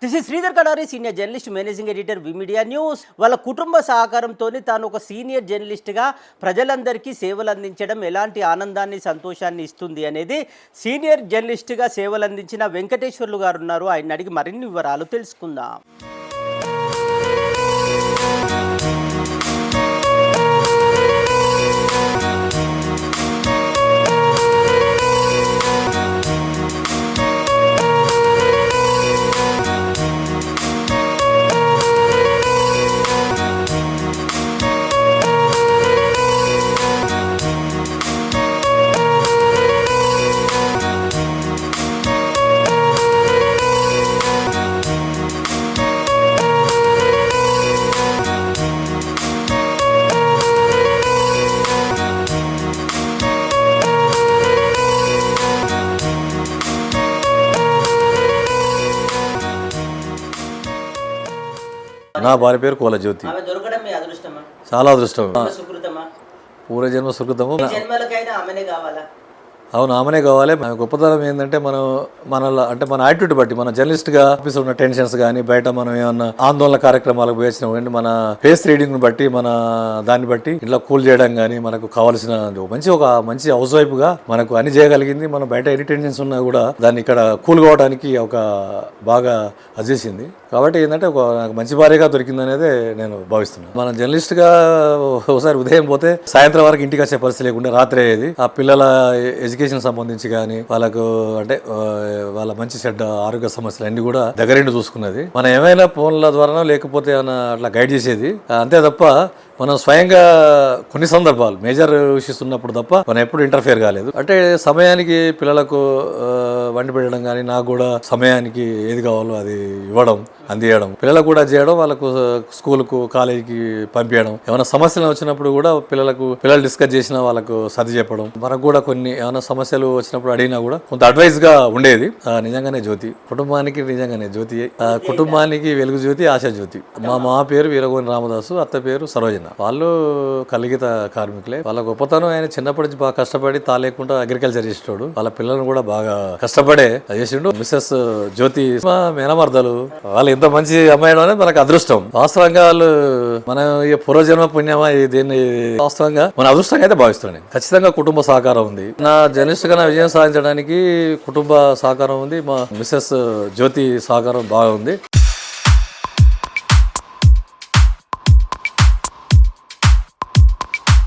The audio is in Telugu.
This is Sridhar Kadari, senior journalist, managing editor, we media news. వాళ్ళ కుటుంబ సహకారంతో తాను ఒక సీనియర్ జర్నలిస్ట్గా ప్రజలందరికీ సేవలు అందించడం ఎలాంటి ఆనందాన్ని, సంతోషాన్ని ఇస్తుంది అనేది సీనియర్ జర్నలిస్ట్గా సేవలు అందించిన వెంకటేశ్వర్లు గారు ఉన్నారు. ఆయన అడిగి మరిన్ని వివరాలు తెలుసుకుందాం. నా భార్య పేరు కోల జ్యోతి. ఆమె దొరకడం మీ అదృష్టమా? చాలా అదృష్టం. సుకృతమా? పూర్వజన్మ సుకృతము. జన్మలకైనా ఆమెనే కావాలా? అవును, ఆమెనే కావాలి. గొప్పతనం ఏంటంటే మన యాటిట్యూడ్ బట్టి, మన జర్నలిస్ట్గా ఆఫీసులో ఉన్న టెన్షన్స్ కానీ, బయట మనం ఏమన్నా ఆందోళన కార్యక్రమాలకు వేసినాం కానీ, మన ఫేస్ రీడింగ్ బట్టి, మన దాన్ని బట్టి ఇట్లా కూల్ చేయడం కానీ, మనకు కావాల్సిన ఒక మంచి హౌస్ వైఫ్గా మనకు అన్ని చేయగలిగింది. మనం బయట ఎన్ని టెన్షన్స్ ఉన్నా కూడా దాన్ని ఇక్కడ కూల్ కావడానికి బాగా అజేసింది. కాబట్టి ఏంటంటే నాకు మంచి భార్యగా దొరికింది అనేది నేను భావిస్తున్నాను. మన జర్నలిస్ట్గా ఒకసారి ఉదయం పోతే సాయంత్రం వరకు ఇంటికి వచ్చే పరిస్థితి లేకుండా రాత్రి అయ్యేది. ఆ పిల్లల ఎడ్యుకేషన్ సంబంధించి కానీ, వాళ్ళకు వాళ్ళ మంచి చెడ్డ ఆరోగ్య సమస్యలు అన్ని కూడా దగ్గరిండి చూసుకున్నది. మనం ఏమైనా ఫోన్ల ద్వారానో లేకపోతే ఏమైనా అట్లా గైడ్ చేసేది. అంతే తప్ప మనం స్వయంగా కొన్ని సందర్భాలు మేజర్ ఇష్యూస్ ఉన్నప్పుడు తప్ప మనం ఎప్పుడు ఇంటర్ఫియర్ కాలేదు. అంటే సమయానికి పిల్లలకు వండి పెట్టడం కానీ, నాకు కూడా సమయానికి ఏది కావాలో అది ఇవ్వడం, అందియడం, పిల్లలకు కూడా చేయడం, వాళ్ళకు స్కూల్కు కాలేజీకి పంపించడం, ఏమైనా సమస్యలు వచ్చినప్పుడు కూడా పిల్లలు డిస్కస్ చేసినా వాళ్ళకు సర్ది చెప్పడం, మనకు కూడా కొన్ని ఏమైనా సమస్యలు వచ్చినప్పుడు అడిగినా కూడా కొంత అడ్వైస్ గా ఉండేది. నిజంగానే జ్యోతి కుటుంబానికి, నిజంగానే జ్యోతి కుటుంబానికి వెలుగు జ్యోతి, ఆశ జ్యోతి. మా పేరు వీరగోని రామదాసు, అత్త పేరు సరోజన. వాళ్ళు కలిగిత కార్మికులే. వాళ్ళ గొప్పతనం, ఆయన చిన్నప్పటి నుంచి బాగా కష్టపడి తాలేకుండా అగ్రికల్చర్ చేసేటోడు. వాళ్ళ పిల్లలను కూడా బాగా కష్టపడే చేసిండు. మిస్సెస్ జ్యోతి మేనమర్దలు. వాళ్ళు ఎంత మంచి అమ్మాయి అనేది మనకు అదృష్టం. వాస్తవంగా వాళ్ళు మన పూర్వజన్మ పుణ్యమా దీన్ని వాస్తవంగా మన అదృష్టంగా అయితే భావిస్తున్నాను. ఖచ్చితంగా కుటుంబ సహకారం ఉంది. నా జర్నలిస్ట్ గా విజయం సాధించడానికి కుటుంబ సహకారం ఉంది. మా మిస్సెస్ జ్యోతి సహకారం బాగా ఉంది.